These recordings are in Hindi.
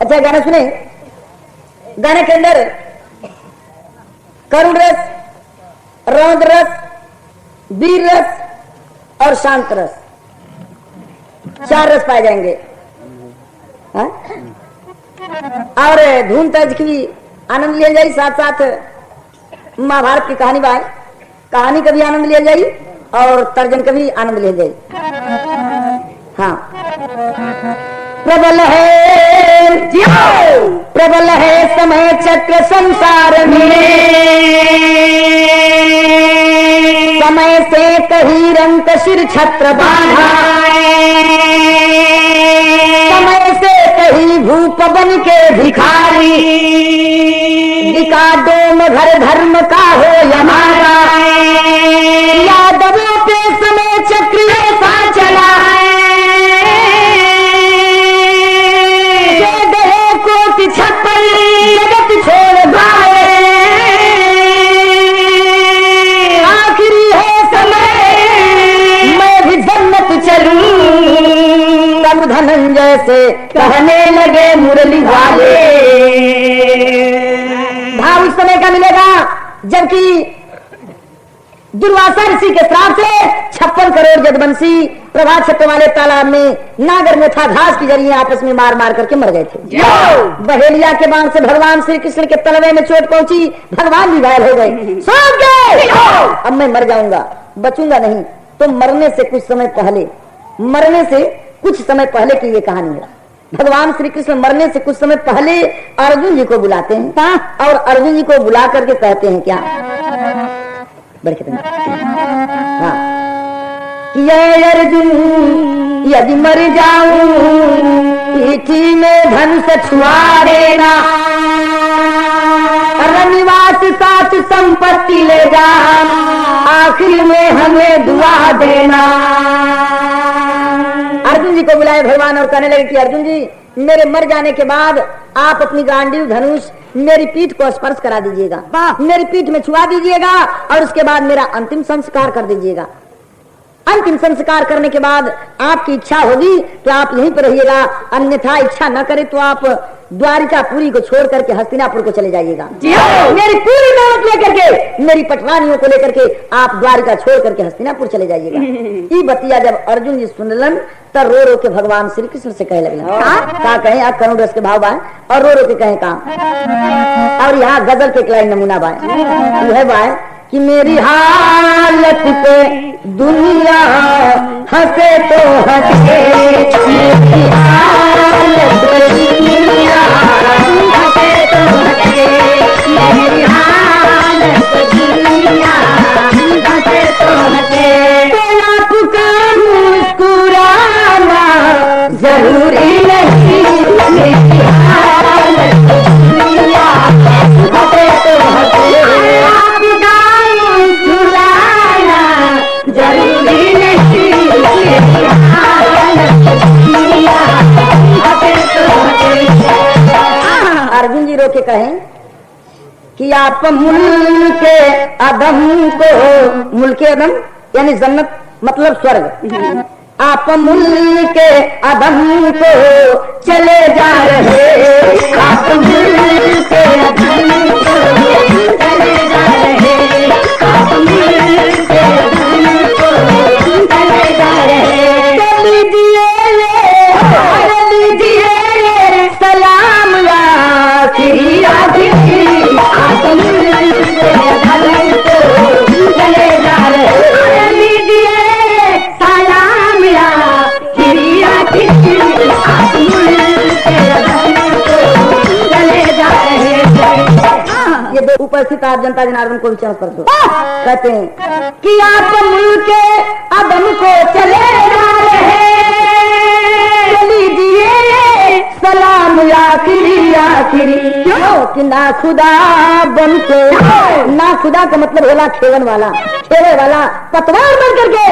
अच्छा गाना सुने। गाने के अंदर करुण रस, रौद्र रस, वीर रस और शांत रस, 4 रस पाए जाएंगे। हाँ? और धूम तज की भी आनंद लिया जाए, साथ साथ महाभारत की कहानी बाय कहानी का भी आनंद लिया जाए और तर्जन का भी आनंद लिया जाए। हाँ, प्रबल है समय चक्र संसार में, समय से कहीं रंग शिर छत्र बांधा, समय से कहीं भूप बन के भिखारी, दिका डोम घर धर्म का हो यमारा, यादवों पे समय चक्र ऐसा चला छप्पन जगत छोड़ भाए, आखिरी है समय मैं भी जन्नत चलूं, तब धनंजय से कहने लगे मुरली वाले। भाव उस समय का मिलेगा जबकि दुर्वासा ऋषि के श्राप से 56 करोड़ जदवंशी प्रभात क्षेत्र वाले तालाब में नागर में था घास की जरिए आपस में मार मार करके मर गए थे। बहेलिया के बाण से भगवान श्री कृष्ण के तलवे में चोट पहुंची, भगवान भी घायल हो गए, सो गए। अब मैं मर जाऊंगा, बचूंगा नहीं। तो मरने से कुछ समय पहले की ये कहानी है। भगवान श्री कृष्ण मरने से कुछ समय पहले अर्जुन जी को बुलाते हैं और अर्जुन जी को बुला करके कहते हैं क्या, हाँ, ये अर्जुन यदि मर जाऊं पीठी में धनुष छुआ देना, रनिवास साथ संपत्ति ले जा, आखिर में हमें दुआ देना। अर्जुन जी को बुलाए भगवान और कहने लगे कि अर्जुन जी, मेरे मर जाने के बाद आप अपनी गांडीव धनुष मेरी पीठ को स्पर्श करा दीजिएगा, मेरी पीठ में छुआ दीजिएगा और उसके बाद मेरा अंतिम संस्कार कर दीजिएगा। अंतिम संस्कार करने के बाद आपकी इच्छा होगी तो आप यहीं पर रहिएगा, अन्यथा इच्छा न करे तो आप द्वारिकापुरी को छोड़ करके हस्तिनापुर को चले जाइएगा। मेरी पूरी दौलत लेकर के, मेरी पटवानियों को लेकर के आप द्वारिका छोड़ करके हस्तिनापुर चले जाइएगा। ये बतिया जब अर्जुन जी सुनलन तब रो रो के भगवान श्री कृष्ण से कहे लगलन, का कहे आप करुण रस के भाव बाय और रो रो के कहे का। और यहाँ गजल के लाइन नमूना बाय है बाय कि मेरी हालत पे दुनिया हंसे तो हंसे, मेरी हालत पे दुनिया हंसे तो हंसे, मेरी हालत पे दुनिया हंसे तो हंसे, तेरा पुकार मुस्कुराना जरूरी नहीं, मेरी हालत पे दुनिया हंसे तो हंसे, जरूरी नहीं, अर्जुन जी रो के कहें कि आप मुल्क अदम को, मुल्क अदम यानी जन्नत मतलब स्वर्ग, आप मुल्क अदम को चले जा रहे, आप मुल्क अदम को चले जा रहे, आप मुल्क अदम को चले जा रहे, लीजिए सलाम आखिरी आखिरी, आप मुल्क अदम को चले जा रहे, लीजिए सलाम आखिरी आखिरी, आप मुल्क अदम को चले जा रहे। ये दो उपस्थित आप जनता जनार्दन को विचार कर दो। कहते हैं कि आप मुल्क अदम को चले जा रहे, लीजिए सलाम आखिरी आखिरी, क्यों कि ना खुदा बन के, ना खुदा का मतलब होला खेवन वाला, खेले वाला पतवार बन करके,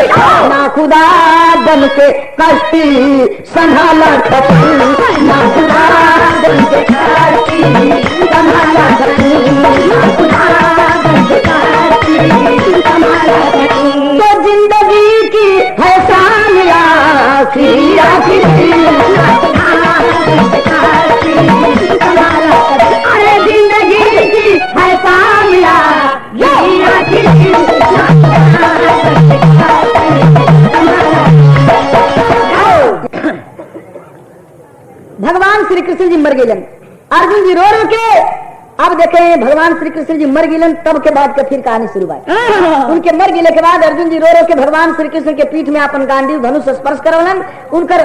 ना खुदा बन के कश्ती संभाला खपी, ना खुदा बन के कश्ती संभाला खपी, ना खुदा बन के कश्ती संभाला खपी, तो जिंदगी की है शान श्री कृष्ण जी मर गए। अर्जुन जी रो रो के अब देखें भगवान श्री कृष्ण जी मर गिलन, तब के बाद के फिर कहानी शुरू हुई। उनके मर गिले के बाद अर्जुन जी रो रो के भगवान श्री कृष्ण के पीठ में अपन गांडीव धनुष स्पर्श करवलन। उनकर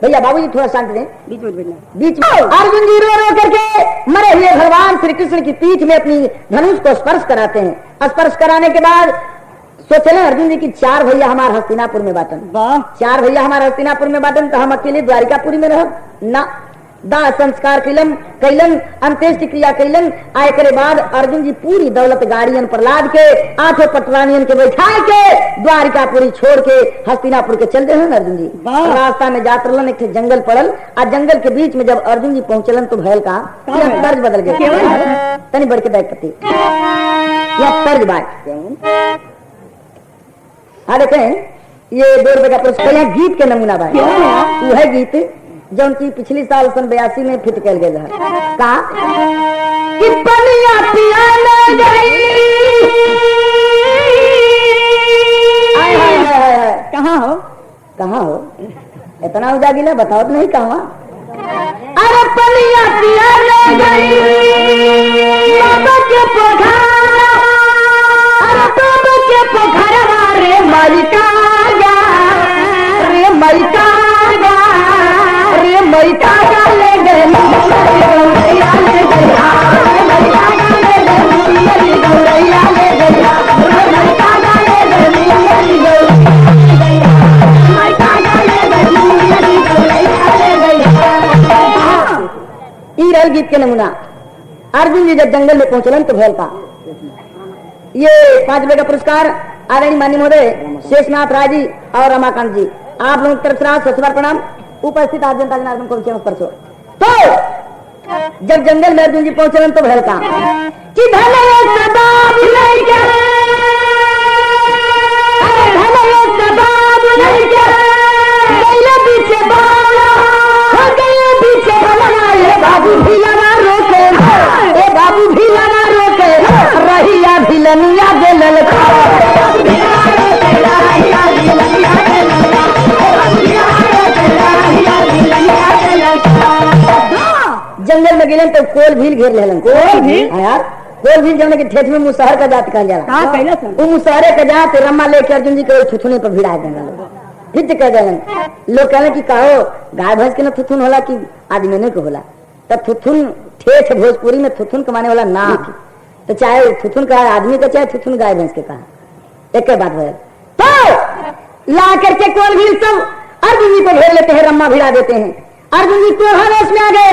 भैया बाबूजी थोड़ा शांत दें, बीच में अर्जुन जी रो रो करके मरे हुए भगवान श्री कृष्ण की पीठ में अपनी धनुष को स्पर्श कराते हैं। स्पर्श कराने के बाद सोचे ना अर्जुन जी की 4 भैया हमारे हस्तिनापुर में बाटन, 4 भैया हमारे हस्तिनापुर में बाटन, तो हम अकेले द्वारिकापुरी में रह ना। दाह संस्कार कैलन अंत्येष्टि क्रिया कैलन। आए करे बाद अर्जुन जी पूरी दौलत गाड़ियन पर लाद के 8 पटरानियन के बैठा के द्वारिकापुरी छोड़ के हस्तिनापुर के चल रहे अर्जुन जी। रास्ता में जात रहलन, एक जंगल पड़ल और जंगल के बीच में जब अर्जुन जी पहुंचलन तो भैल का तर्ज बदल गया। तनी बढ़ के बैठ पति यह तर्ज बात हाँ देखें ये 2 रुपए का पुरस्कार गीत के नमूना भाई वो है गीत जो उनकी पिछली साल सन 82 में फिट कल गया कहा कि पनिया पियाने गई कहाँ हो इतना उजागिला बताओ तो नहीं कहा। अरे पनिया पियाने गई बाबा के पोखरा, अरे बाबा के पोखरा रे मलिका रे मलिका रे मलिका ले गए गीत के नमूना। अर्जुन जी जब जंगल में पहुंचलन तो भेल का ये 5 रुपए का पुरस्कार आदरणीय माननीय महोदय शेषनाथ राय जी और रमाकांत जी आप लोगों की तरफ से सत्कार प्रणाम। उपस्थित आप जनता जनार्दन को पर तो जब जंगल में अर्जुन जी पहुंचलन तो भेल का कि बाबू भी लगा रोके बाबू भी लगा रोके रहिया भिलनिया दे ललका जंगल में गिलन तो कोल भील घेर लेलन। कोल भील यार कोल भील जौन के ठेठ में मुसहर का जात कहा जाला वो मुसहरे का जात रम्मा लेके अर्जुन जी के थुथुने पर भिड़ा देलन हित कह देलन। लोग कहले कि कहो गाय भैंस के न थुथुन होला कि आदमी ने को होला तब थुथुन ठेठ भोजपुरी में थुथुन कमाने वाला ना तो चाहे थुथुन का आदमी का चाहे थुथुन गाय भैंस के कहा एक बात है। तो ला करके कोल भील सब अर्जुन जी को घेर लेते हैं रम्मा भिड़ा देते हैं। अर्जुन जी को हवेश में आ गए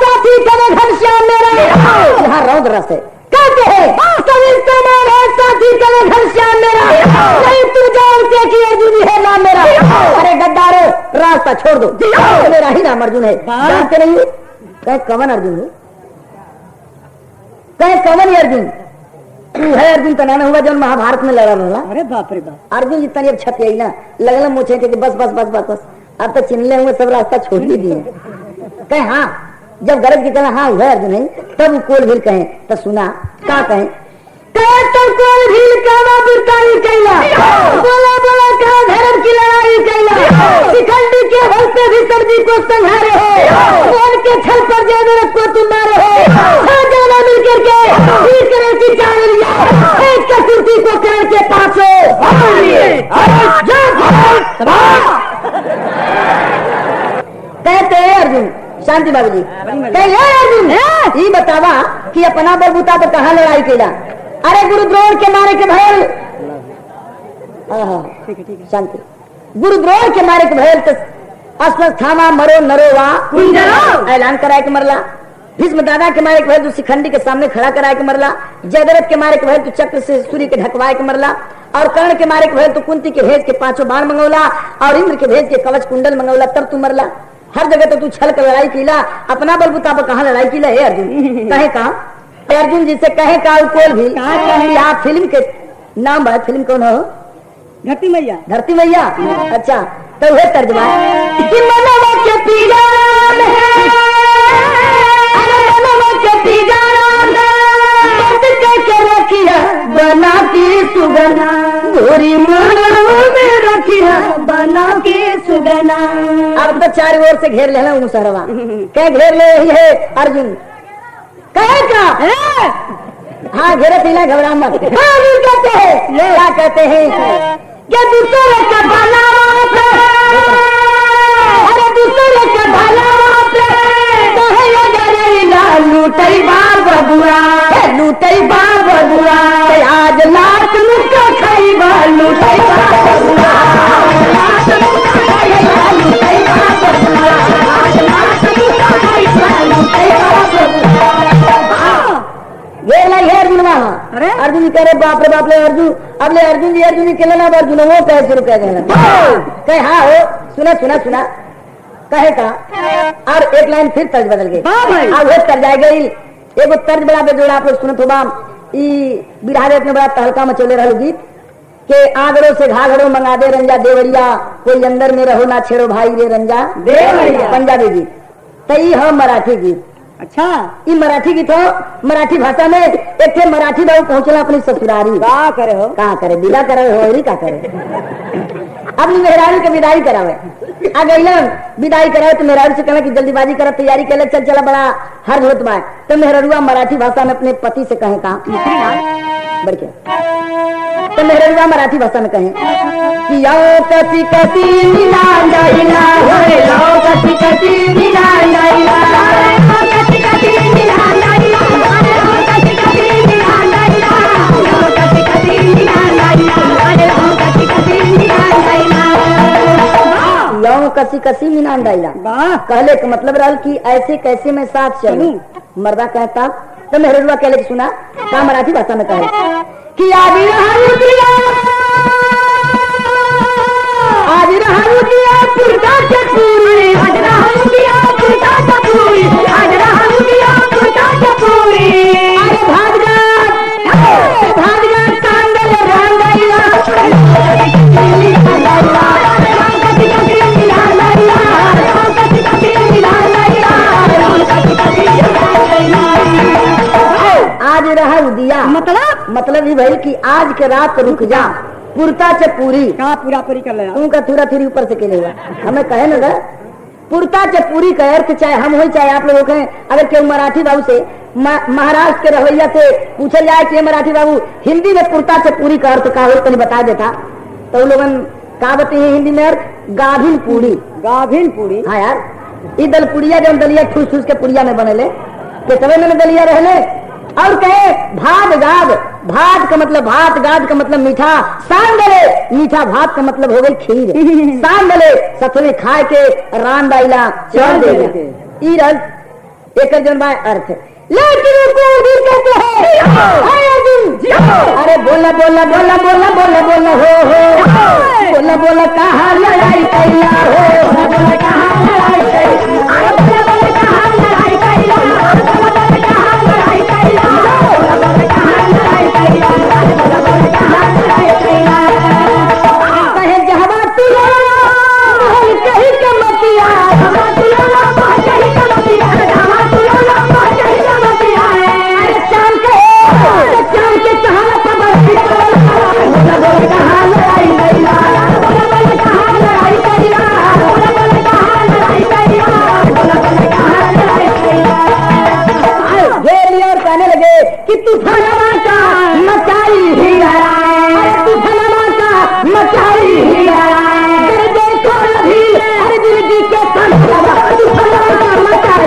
साथी कदे घनश्याम मेरा यहाँ रौद्र रस है कहते हैं साथी कदे घनश्याम मेरा नहीं तू जानते कि अर्जुन ही है नाम मेरा। अरे गद्दारो रास्ता छोड़ दो मेरा ही नाम अर्जुन है जानते नहीं कहे कवन अर्जुन है कहे कवन ही अर्जुन है अर्जुन का नाम हुआ जो महाभारत में लड़ा रहा। अरे बाप रे बाप अर्जुन जितना अब छत ना लगल मुझे बस बस बस बस बस अब तो चिन्हले हुए सब रास्ता छोड़ ही दिए। कहे हाँ जब गरज की तरह हाँ हुआ अर्जुन है तब वो कोल भील कहे तो सुना क्या कहे तो कोल भील कामा बिरताई कैला बोला बोला कहा धर्म की लड़ाई कैला शिखंडी के बल पे भी सब्जी को संहारे हो बोल के छल पर जयदरथ को तुम मारे हो जाना मिल करके फिर करे की जान लिया एक कसुरती को करण के पास कहते हैं अर्जुन शांति बाबू जी कहे अर्जुन ये बतावा कि अपना बलबूता तो कहाँ लड़ाई कैला। अरे गुरु द्रोण के मारे के भयल शांति गुरु द्रोण के मारे के भयल तो अस्वस्थामा मरो नरो वा ऐलान कराए के मरला। भीष्म दादा के मारे के भयल तो शिखंडी के सामने खड़ा कराए के मरला। जयद्रथ के मारे के भयल तो चक्र से सूर्य के ढकवाए के मरला। और कर्ण के मारे के भयल तो कुंती के भेज के 5 बाण मंगौला और इंद्र के भेज के कवच कुंडल मंगौला तब तू मरला। हर जगह तो तू छल कर लड़ाई कीला अपना बलबूता पर कहाँ लड़ाई कीला है अर्जुन कहे कहा अर्जुन जी से कहे का कोल भी आप फिल्म के नाम है फिल्म कौन हो धरती मैया। धरती मैया अच्छा तो वह तर्जमा कि मनवा के पीजान है मनवा के पीजान के रखिया बनाती सुगना गोरी मनवा में रखी बना के सुगना। अब तो चारों ओर से घेर लेना मुसहरवा क्या घेर ले रही है अर्जुन कहे का हाँ घेरे पीला घबरा मत कहते हैं क्या कहते हैं क्या दूसरे का भला अरे दूसरे का भला लूटई बार बबुआ लूटई बार बबुआ आज लाख लुका खाई बा लूटई बार बबुआ लूटई बार बबुआ आज लाख लुका खाई बा लूटई बार बबुआ ये ला ये अर्जुन वहां अरे अर्जुन जी कह रहे बाप रे अर्जुन अब ले अर्जुन जी के लेना अर्जुन वो कहे शुरू कह देना कहे हाँ हो सुना कहे का और एक लाइन फिर तर्ज बदल गई अब वो तर्ज आ गई एगो तर्ज बड़ा बेजोड़ा आप लोग सुनत होगा बिरहा में बड़ा तहलका मचोले रहो गीत के आगड़ो से घाघड़ो मंगा दे रंजा देवरिया कोई अंदर में रहो ना छेड़ो भाई रे रंजा देवरिया पंजाबी गीत तो ये मराठी गीत अच्छा ये मराठी गीत हो मराठी भाषा में एक थे मराठी बाबू पहुंचला अपनी ससुरारी कहा करे विदा करे हो का करे अपनी मेहरारू के विदाई करावे आ गई विदाई करावे तो मेहरारू से कहना कि जल्दीबाजी कर तैयारी कर ले चल चला बड़ा हर होत बा तो मेहरुआ मराठी भाषा में अपने पति से कहे का बढ़के तो मेहरुआ मराठी भाषा में कहे कि आओ कसी कसी मिला जाइला होए आओ कसी कसी मिला जाइला कसी कसी मिला जाइला कसी कसी मिला जाइला कसी कसी मिला जाइला कसी कसी मिला जाइला यौ कसी कसी मिलान डाइला कहले का मतलब रहल कि ऐसे कैसे मैं साथ चलूं मर्दा कहता तो मेहरुआ कहले सुना का मराठी भाषा में कहे कि आज रहू दिया पुरता चपूरी आज रहू दिया पुरता चपूरी आज रहू दिया पुरता चपूरी अरे भागजा सांगल रंगैया आज रहा दिया मतलब ये भाई कि आज के रात रुक जा पुरता से पूरी कहा पूरा पूरी कर ले उनका थोड़ा थोड़ी ऊपर से के लेगा हमें कहे ना पुरता से पूरी का अर्थ चाहे हम हो चाहे आप लोग हैं अगर केवल मराठी बाबू से महाराष्ट्र के रवैया से पूछा जाए कि मराठी बाबू हिंदी में पुरता से पूरी का अर्थ का हो तो बता देता तो लोगन का बताते हैं हिंदी में अर्थ गाभिन पूरी हाँ यार ये दलपुड़िया जब दलिया ठूस ठूस के पुड़िया में बनेले के समय में दलिया रहले और कहे भात का मतलब भात गाद का मतलब मीठा सांडले मीठा भात का मतलब हो गई खीर सांडले सतवे खाए के रान डाइला चढ़ देगा एक जन बाय अर्थ लेकिन कहते हैं अरे बोला हो कहा लड़ाई कैला हो बोला कहा लड़ाई कि तूफानवा का मचाई ही तूफानवा का मचाई ही देखो अभी अर्जुन जी के तूफानवा का मचाई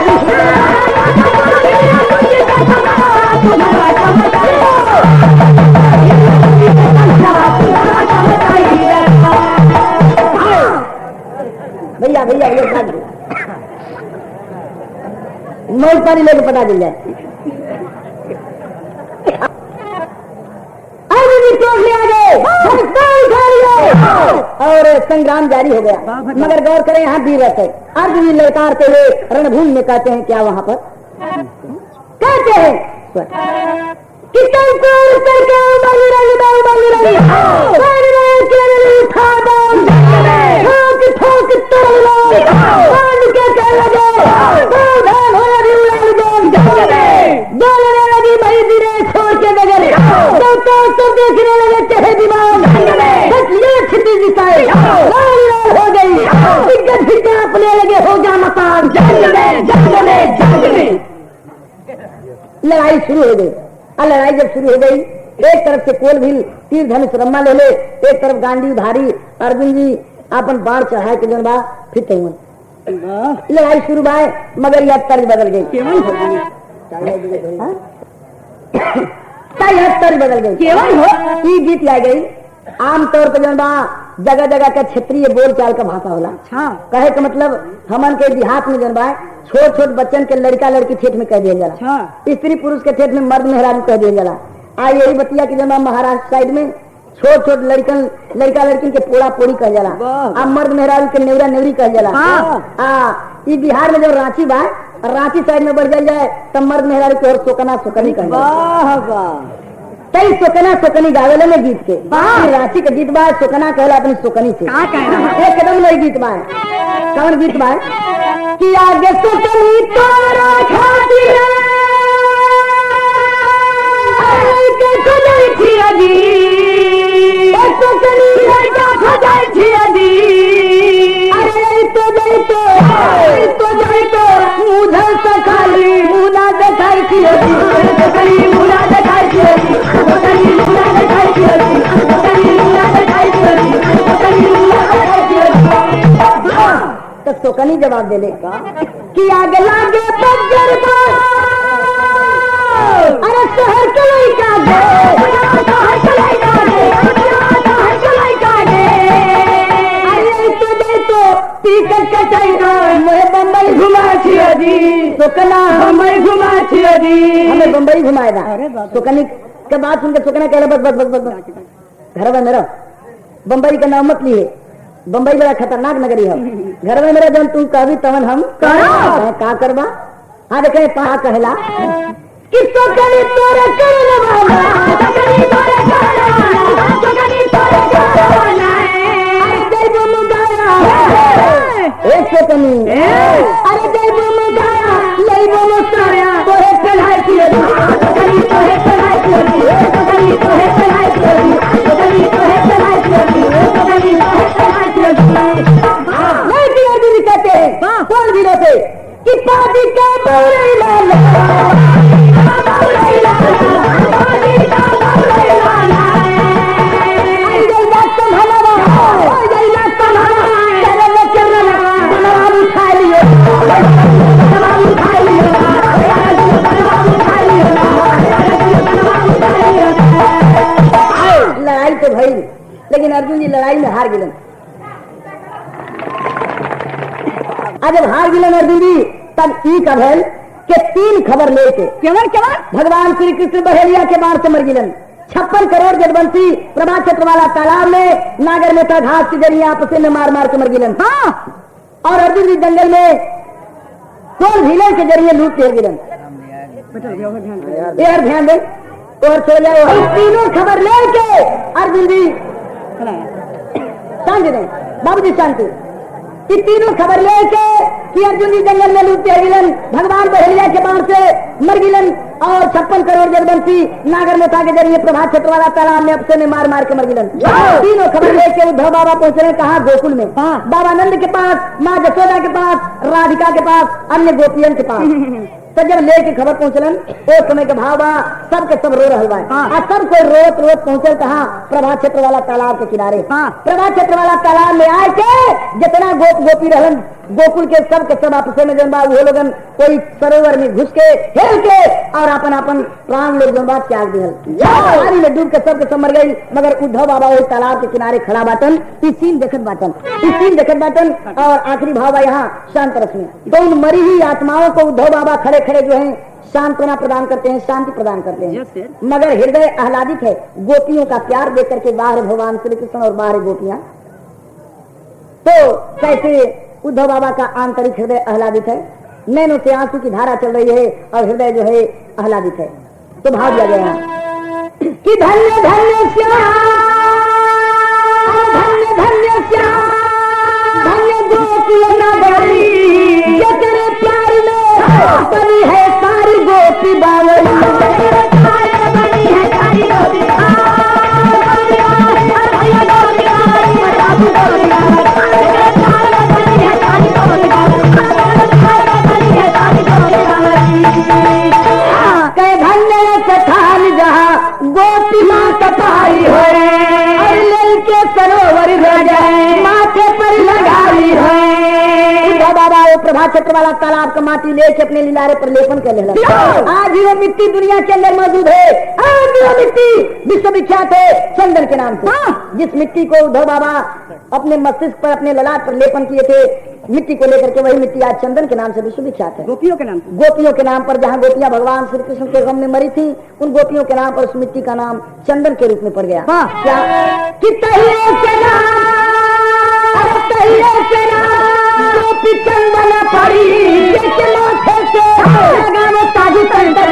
भैया नोट पानी लेके पता चल जाए और संग्राम जारी हो गया मगर गौर करें यहाँ वीर रथ है अर्जुन ललकारते हुए रणभूमि में कहते हैं क्या वहाँ पर कहते हैं कि देखने लगे चेहरे दिमाग हो गई अपने लगे हो जा मकान लड़ाई शुरू हो गई। और लड़ाई जब शुरू हो गई, एक तरफ से कोल भील तीर धनुष रम्मा ले ले, एक तरफ गांडी भारी अर्जुन जी अपन बाढ़ चढ़ाए के जन बा फिर तैवन लड़ाई शुरू बाय, मगर यह तर्ज बदल गई। तर्ज बदल गई, गीत ला गई। आमतौर पर जन बा जगह जगह का क्षेत्रीय बोल चाल का भाषा होला। कहे का मतलब हमन के देहात में जन बा छोट छोट बच्चन के लड़का लड़की ठेठ में कह दिया जाला, स्त्री पुरुष के ठेठ में मर्द मेहरारू कह दिया जाला। यही बतिया की जन महाराष्ट्र साइड में छोट छोट लड़का लड़की के पोड़ा पोड़ी कह जाला, अब मर्द मेहरारू के नेवरा नेवरी कह जाला। इस बिहार में जब रांची बा, रांची साइड में बढ़ जाए तब मर्द मेहरारू के और सोकना सोकनी कह जाला। कई सोकना सोकनी गावेला में गीत के रांची के गीत बा सोकना कहला अपनी सोकनी से एकदम नहीं गीत बा। कौन गीत बा कि आगे सोकनी तोरा खातिर तो सोकनी जवाब दे लेगा कि आगे लागे बजर अरे शहर के लड़का बम्बई घुमा सोकना हमें बम्बई घुमाएगा। सोकनी के बात सुनकर सोकना कह रहा बस बस बस बस घर में मेरा बम्बई का नाम मत लिए, बम्बई बड़ा खतरनाक नगरी है। घर में मेरा जन तू कभी तवन हम का करवा। हाँ देखे पहा कहला कि सोकनी तोरे करने वाला सोकनी अरे जय बोलो गाया लई बोलो सारा तोहे चढ़ाई किए तोहे चढ़ाई किए तोहे चढ़ाई किए कहते हैं कौन भी रहते कि पादी का बौरई लाल लड़ाई तो भई, लेकिन अर्जुन जी लड़ाई में हार गिलन। जब हार गिलन अर्जुन जी तब ई का भैल के 3 खबर लेके भगवान श्री कृष्ण बहेलिया के बाण से मर गिलन। 56 करोड़ जडबंसी प्रभा क्षेत्र वाला तालाब में नागर में था घास के जरिए आपस में मार मार के मर गिलन। और अर्जुन जी जंगल में कोल भीलन के जरिए लूट के गिलन। यार ध्यान दे और चले जाओ। तीनों खबर लेके अर्जुन जी शांति नहीं बाबू जी शांति। ये तीनों खबर लेके कि अर्जुन जी जंगल में लूटते गिलन, भगवान बहेलिया के बाण से मर गिलन और 56 करोड़ जडबंसी नागर मोथा के जरिए प्रभा क्षेत्र वाला तालाब में अपसे में मार मार के मर गिलन। तीनों खबर लेके उद्धव बाबा पहुंचे कहा गोकुल में, बाबा नंद के पास, माँ जसोदा के पास, राधिका के पास, अन्य गोपियन के पास। तो जब लेके खबर पहुंचलन उस समय के भाव बा सबके सब रो रहा है। सब कोई रोत रोत पहुंचल कहा प्रभा क्षेत्र वाला तालाब के किनारे। प्रभा क्षेत्र वाला तालाब में आए के जितना गोप गोपी रहन गोकुल के सब आपस में जनबा वो लोगन कोई सरोवर में घुस के हेल के और अपन अपन प्राण लोग जनबा त्याग दिहल। पानी में डूब के सब मर गई। मगर उद्धव बाबा वही तालाब के किनारे खड़ा बाटन, इस सीन देखत बाटन और आखिरी भाव यहाँ शांत रस में। तो उन मरी हुई आत्माओं को उद्धव बाबा खड़े खड़े जो है सांत्वना प्रदान करते हैं, शांति प्रदान करते हैं। मगर हृदय आह्लादित है गोपियों का प्यार देख करके, बाहर भगवान श्री कृष्ण और बाहर गोपियां। तो कैसे उद्धव बाबा का आंतरिक हृदय आह्लादित है, नैनों से आंसू की धारा चल रही है और हृदय जो है आह्लादित है। तो भाव दिया गया कि धन्य धन्य श्याम, धन्य धन्य श्याम, धन्य गोपी नगरी, ये तेरे प्यार में बनी है सारी गोपी बावली। बनी है सारी गोपी प्रभा क्षेत्र वाला तालाब का माटी लेके अपने लिलारे पर लेपन कर लेना। आज ही वो मिट्टी दुनिया के अंदर मौजूद है। आज वो मिट्टी विश्वविख्यात है चंदन के नाम से। जिस मिट्टी को उद्धव बाबा अपने मस्तिष्क पर अपने ललाट पर लेपन किए थे, मिट्टी को लेकर के, वही मिट्टी आज चंदन के नाम से विश्वविख्यात है। गोपियों के नाम से, गोपियों के नाम पर, जहाँ गोपियां भगवान श्री कृष्ण के गम में मरी थी, उन गोपियों के नाम पर उस मिट्टी का नाम चंदन के रूप में पड़ गया। क्या कि तहिए के नाम, अरे तहिए के नाम गोपी चंदन पड़ी, जैसे माथे से लगा वो ताजू चंदन।